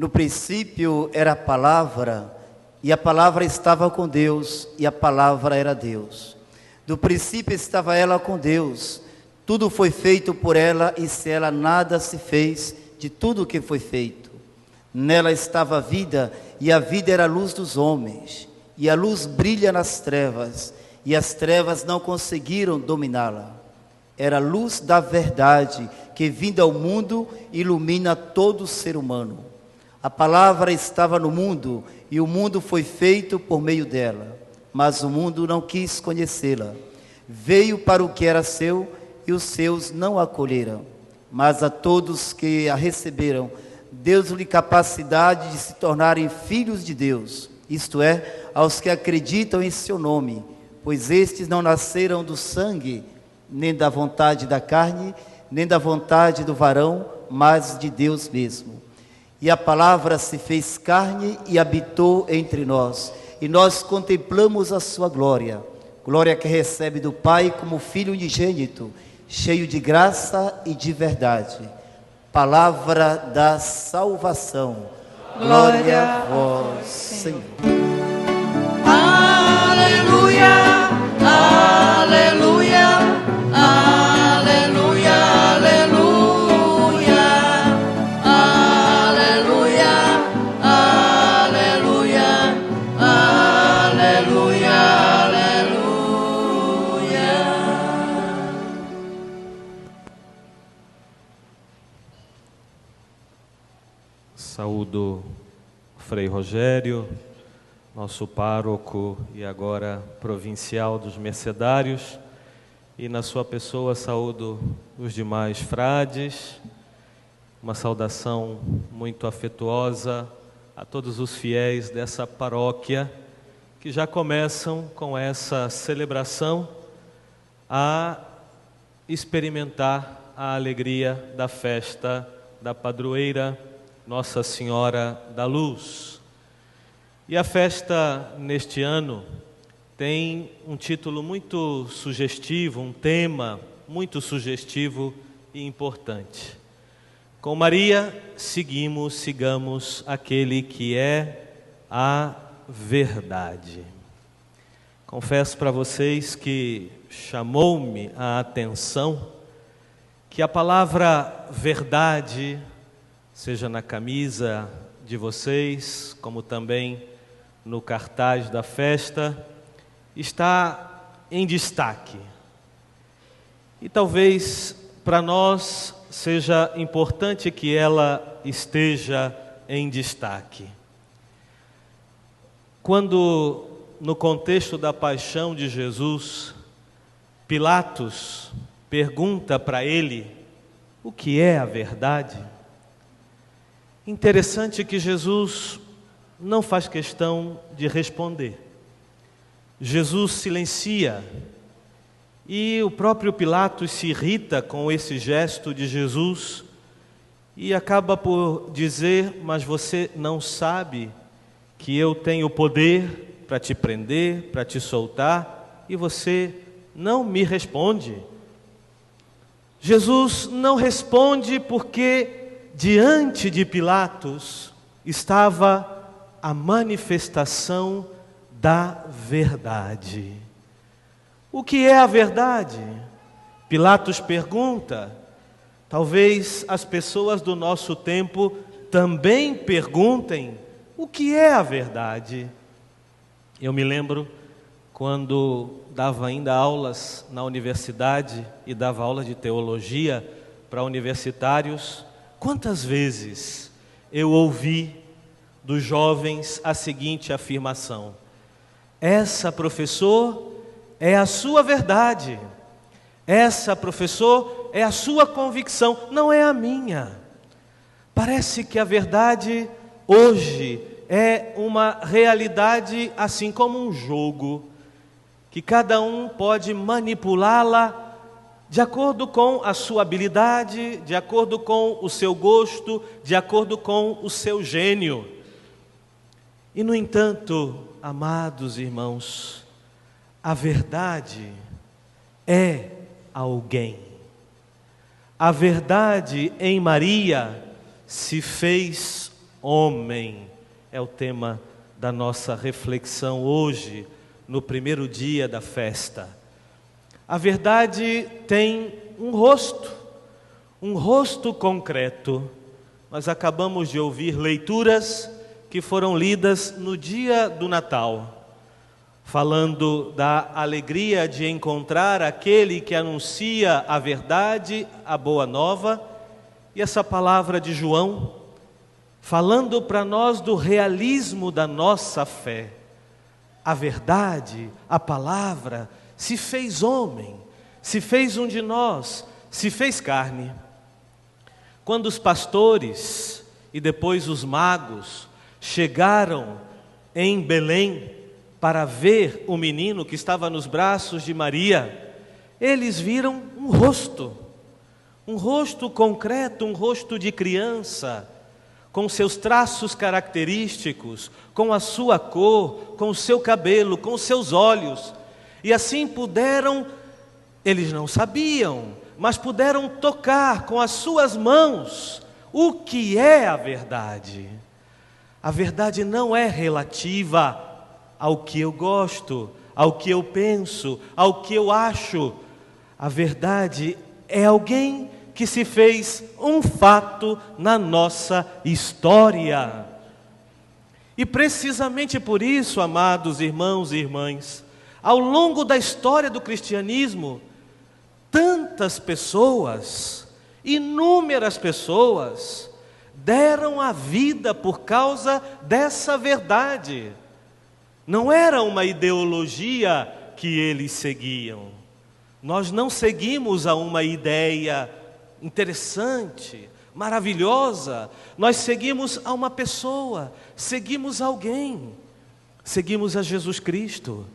No princípio era a palavra, e a palavra estava com Deus, e a palavra era Deus. No princípio estava ela com Deus. Tudo foi feito por ela, e sem ela nada se fez de tudo o que foi feito. Nela estava a vida, e a vida era a luz dos homens. E a luz brilha nas trevas, e as trevas não conseguiram dominá-la. Era a luz da verdade, que vinda ao mundo, ilumina todo ser humano. A palavra estava no mundo, e o mundo foi feito por meio dela. Mas o mundo não quis conhecê-la. Veio para o que era seu, e os seus não a acolheram. Mas a todos que a receberam, deu-lhe capacidade de se tornarem filhos de Deus. Isto é, aos que acreditam em seu nome. Pois estes não nasceram do sangue, nem da vontade da carne, nem da vontade do varão, mas de Deus mesmo. E a palavra se fez carne e habitou entre nós. E nós contemplamos a sua glória. Glória que recebe do Pai como Filho unigênito, cheio de graça e de verdade. Palavra da salvação. Glória a vós, Senhor. Aleluia, aleluia, aleluia, aleluia, aleluia, aleluia, aleluia, aleluia. Saúdo Frei Rogério, nosso pároco e agora provincial dos Mercedários, e na sua pessoa saúdo os demais frades. Uma saudação muito afetuosa a todos os fiéis dessa paróquia que já começam com essa celebração a experimentar a alegria da festa da padroeira Nossa Senhora da Luz. E a festa neste ano tem um título muito sugestivo, um tema muito sugestivo e importante. Com Maria, sigamos aquele que é a verdade. Confesso para vocês que chamou-me a atenção que a palavra verdade, seja na camisa de vocês, como também no cartaz da festa, está em destaque. E talvez para nós seja importante que ela esteja em destaque. Quando, no contexto da paixão de Jesus, Pilatos pergunta para ele o que é a verdade, interessante que Jesus não faz questão de responder. Jesus silencia, e o próprio Pilatos se irrita com esse gesto de Jesus e acaba por dizer: mas você não sabe que eu tenho poder para te prender, para te soltar, e você não me responde. Jesus não responde porque diante de Pilatos estava a manifestação da verdade. O que é a verdade? Pilatos pergunta. Talvez as pessoas do nosso tempo também perguntem: o que é a verdade? Eu me lembro quando dava ainda aulas na universidade e dava aula de teologia para universitários, quantas vezes eu ouvi dos jovens a seguinte afirmação: essa, professor, é a sua verdade. Essa, professor, é a sua convicção, não é a minha. Parece que a verdade hoje é uma realidade assim como um jogo, que cada um pode manipulá-la de acordo com a sua habilidade, de acordo com o seu gosto, de acordo com o seu gênio. E, no entanto, amados irmãos, a verdade é alguém. A verdade em Maria se fez homem, é o tema da nossa reflexão hoje, no primeiro dia da festa. A verdade tem um rosto concreto. Nós acabamos de ouvir leituras que foram lidas no dia do Natal, falando da alegria de encontrar aquele que anuncia a verdade, a boa nova, e essa palavra de João, falando para nós do realismo da nossa fé. A verdade, a palavra, se fez homem, se fez um de nós, se fez carne. Quando os pastores e depois os magos chegaram em Belém para ver o menino que estava nos braços de Maria, eles viram um rosto concreto, um rosto de criança, com seus traços característicos, com a sua cor, com o seu cabelo, com os seus olhos. E assim puderam, eles não sabiam, mas puderam tocar com as suas mãos o que é a verdade. A verdade não é relativa ao que eu gosto, ao que eu penso, ao que eu acho. A verdade é alguém que se fez um fato na nossa história. E precisamente por isso, amados irmãos e irmãs, ao longo da história do cristianismo, tantas pessoas, inúmeras pessoas, deram a vida por causa dessa verdade. Não era uma ideologia que eles seguiam. Nós não seguimos a uma ideia interessante, maravilhosa. Nós seguimos a uma pessoa, seguimos alguém, seguimos a Jesus Cristo.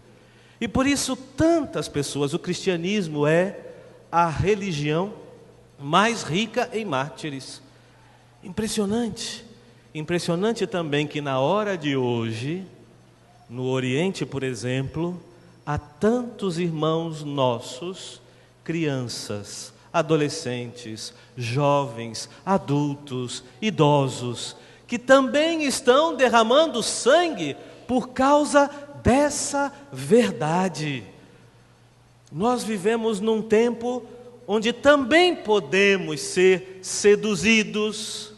E por isso tantas pessoas, o cristianismo é a religião mais rica em mártires. Impressionante. Impressionante também que na hora de hoje, no Oriente, por exemplo, há tantos irmãos nossos, crianças, adolescentes, jovens, adultos, idosos, que também estão derramando sangue por causa dessa verdade. Nós vivemos num tempo onde também podemos ser seduzidos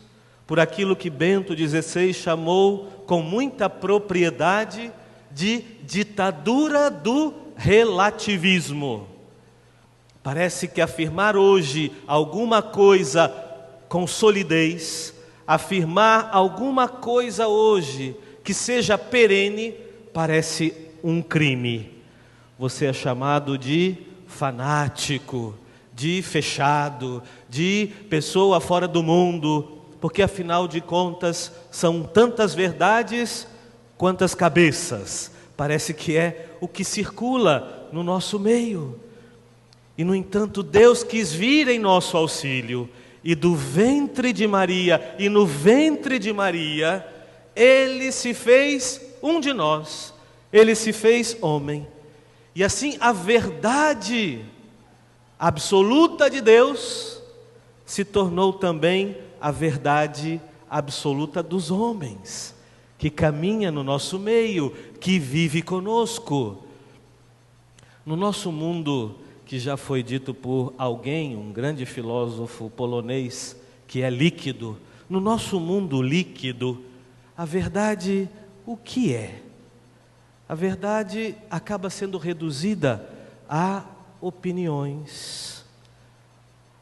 por aquilo que Bento XVI chamou com muita propriedade de ditadura do relativismo. Parece que afirmar hoje alguma coisa com solidez, afirmar alguma coisa hoje que seja perene, parece um crime. Você é chamado de fanático, de fechado, de pessoa fora do mundo, porque afinal de contas são tantas verdades quantas cabeças. Parece que é o que circula no nosso meio. E no entanto Deus quis vir em nosso auxílio, e do ventre de Maria, e no ventre de Maria, Ele se fez um de nós, Ele se fez homem. E assim a verdade absoluta de Deus se tornou também a verdade absoluta dos homens, que caminha no nosso meio, que vive conosco. No nosso mundo, que já foi dito por alguém, um grande filósofo polonês, que é líquido, no nosso mundo líquido, a verdade, o que é? A verdade acaba sendo reduzida a opiniões,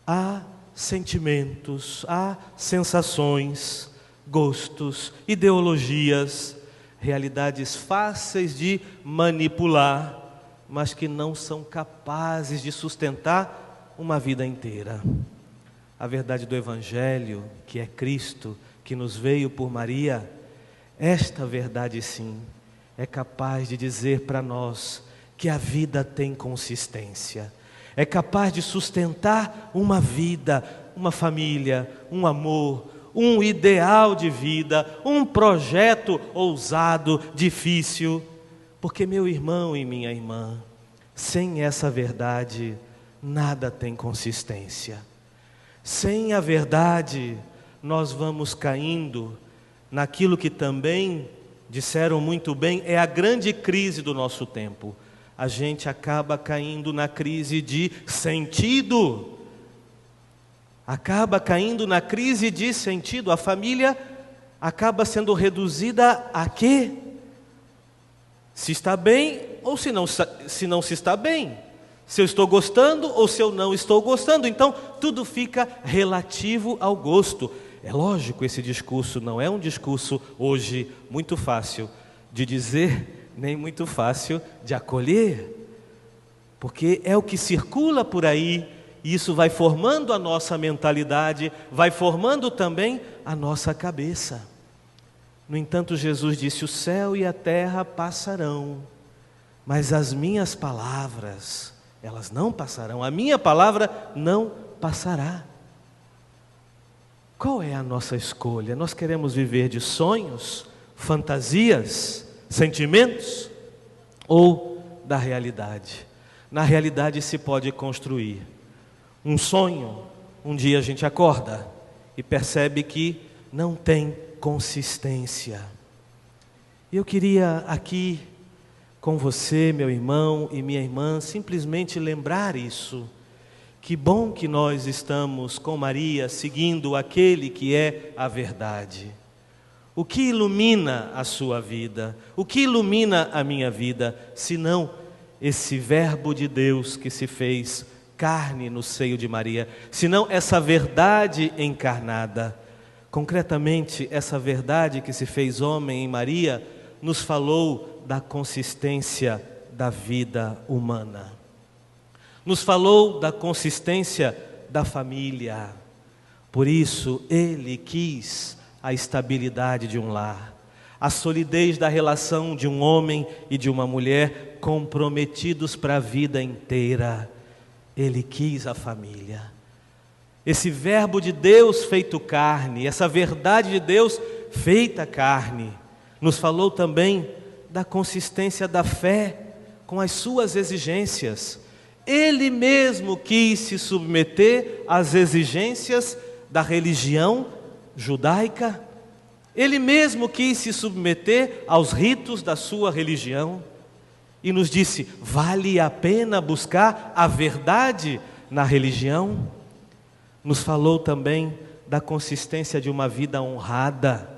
a sentimentos, a sensações, gostos, ideologias, realidades fáceis de manipular, mas que não são capazes de sustentar uma vida inteira. A verdade do Evangelho, que é Cristo, que nos veio por Maria, esta verdade sim, é capaz de dizer para nós que a vida tem consistência, é capaz de sustentar uma vida, uma família, um amor, um ideal de vida, um projeto ousado, difícil. Porque, meu irmão e minha irmã, sem essa verdade, nada tem consistência. Sem a verdade, nós vamos caindo naquilo que também disseram muito bem, é a grande crise do nosso tempo. A gente acaba caindo na crise de sentido. Acaba caindo na crise de sentido. A família acaba sendo reduzida a quê? Se está bem ou se não se está bem. Se eu estou gostando ou se eu não estou gostando. Então, tudo fica relativo ao gosto. É lógico, esse discurso não é um discurso hoje muito fácil de dizer, nem muito fácil de acolher. Porque é o que circula por aí, e isso vai formando a nossa mentalidade, vai formando também a nossa cabeça. No entanto, Jesus disse: o céu e a terra passarão, mas as minhas palavras, elas não passarão. A minha palavra não passará. Qual é a nossa escolha? Nós queremos viver de sonhos, fantasias, sentimentos ou da realidade? Na realidade se pode construir um sonho. Um dia a gente acorda e percebe que não tem consistência. Eu queria aqui com você, meu irmão e minha irmã, simplesmente lembrar isso. Que bom que nós estamos com Maria, seguindo aquele que é a verdade. O que ilumina a sua vida? O que ilumina a minha vida? Senão esse verbo de Deus que se fez carne no seio de Maria. Senão essa verdade encarnada. Concretamente, essa verdade que se fez homem em Maria nos falou da consistência da vida humana. Nos falou da consistência da família. Por isso, Ele quis a estabilidade de um lar, a solidez da relação de um homem e de uma mulher comprometidos para a vida inteira. Ele quis a família. Esse verbo de Deus feito carne, essa verdade de Deus feita carne, nos falou também da consistência da fé com as suas exigências. Ele mesmo quis se submeter às exigências da religião judaica. Ele mesmo quis se submeter aos ritos da sua religião. E nos disse: vale a pena buscar a verdade na religião? Nos falou também da consistência de uma vida honrada.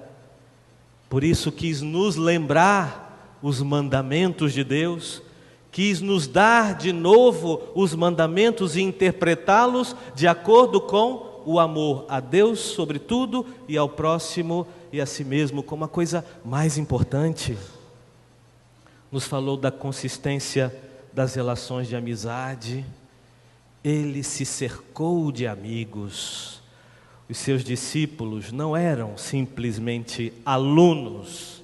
Por isso quis nos lembrar os mandamentos de Deus, quis nos dar de novo os mandamentos e interpretá-los de acordo com o amor a Deus sobre tudo e ao próximo e a si mesmo como a coisa mais importante. Nos falou da consistência das relações de amizade. Ele se cercou de amigos. Os seus discípulos não eram simplesmente alunos,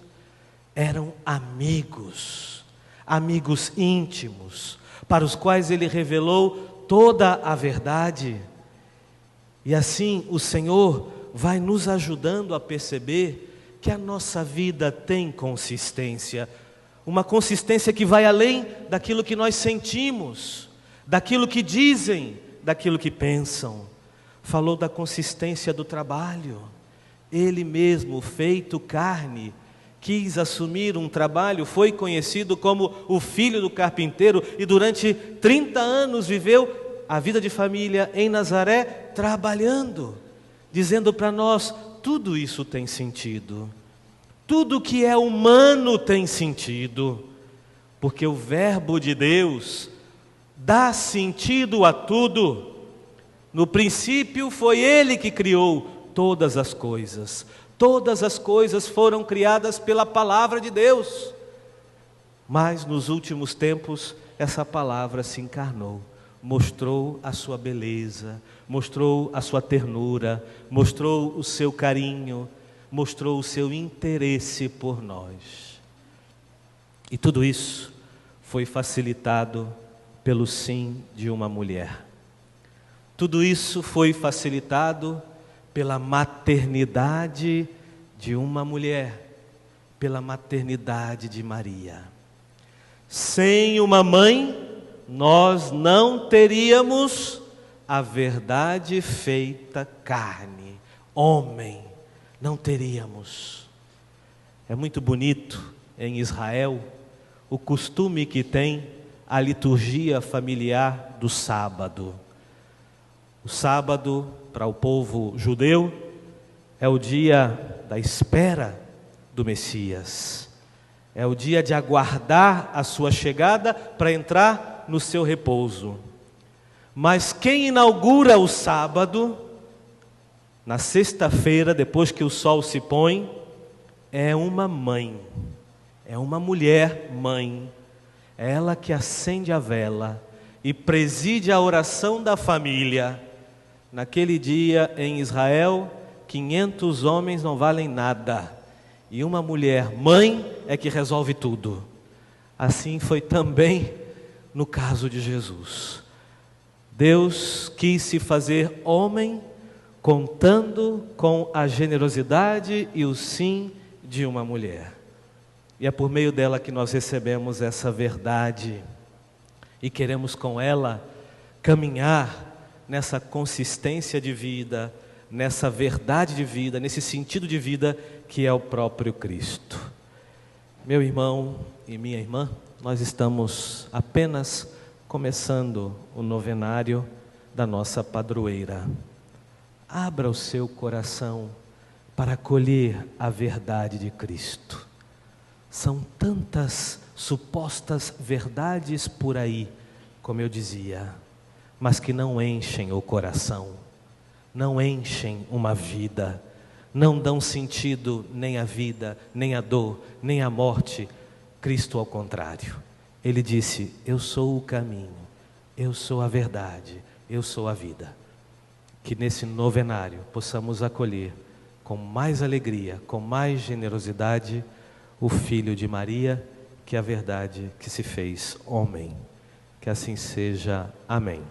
eram amigos. Amigos íntimos, para os quais Ele revelou toda a verdade. E assim o Senhor vai nos ajudando a perceber que a nossa vida tem consistência. Uma consistência que vai além daquilo que nós sentimos, daquilo que dizem, daquilo que pensam. Falou da consistência do trabalho. Ele mesmo, feito carne, quis assumir um trabalho, foi conhecido como o filho do carpinteiro e durante 30 anos viveu a vida de família em Nazaré trabalhando, dizendo para nós: tudo isso tem sentido, tudo que é humano tem sentido, porque o verbo de Deus dá sentido a tudo. No princípio foi Ele que criou todas as coisas. Todas as coisas foram criadas pela palavra de Deus. Mas nos últimos tempos, essa palavra se encarnou, mostrou a sua beleza, mostrou a sua ternura, mostrou o seu carinho, mostrou o seu interesse por nós. E tudo isso foi facilitado pelo sim de uma mulher. Tudo isso foi facilitado pela maternidade de uma mulher, pela maternidade de Maria. Sem uma mãe, nós não teríamos a verdade feita carne, homem, não teríamos. É muito bonito em Israel o costume que tem a liturgia familiar do sábado. O sábado, para o povo judeu, é o dia da espera do Messias. É o dia de aguardar a sua chegada para entrar no seu repouso. Mas quem inaugura o sábado, na sexta-feira, depois que o sol se põe, é uma mãe, é uma mulher mãe. É ela que acende a vela e preside a oração da família. Naquele dia em Israel, 500 homens não valem nada. E uma mulher, mãe, é que resolve tudo. Assim foi também no caso de Jesus. Deus quis se fazer homem, contando com a generosidade e o sim de uma mulher. E é por meio dela que nós recebemos essa verdade. E queremos com ela caminhar nessa consistência de vida, nessa verdade de vida, nesse sentido de vida que é o próprio Cristo. Meu irmão e minha irmã, nós estamos apenas começando o novenário da nossa padroeira. Abra o seu coração para acolher a verdade de Cristo. São tantas supostas verdades por aí, como eu dizia, mas que não enchem o coração, não enchem uma vida, não dão sentido nem à vida, nem à dor, nem à morte. Cristo, ao contrário, Ele disse: eu sou o caminho, eu sou a verdade, eu sou a vida. Que nesse novenário possamos acolher com mais alegria, com mais generosidade, o Filho de Maria, que é a verdade que se fez homem. Que assim seja. Amém.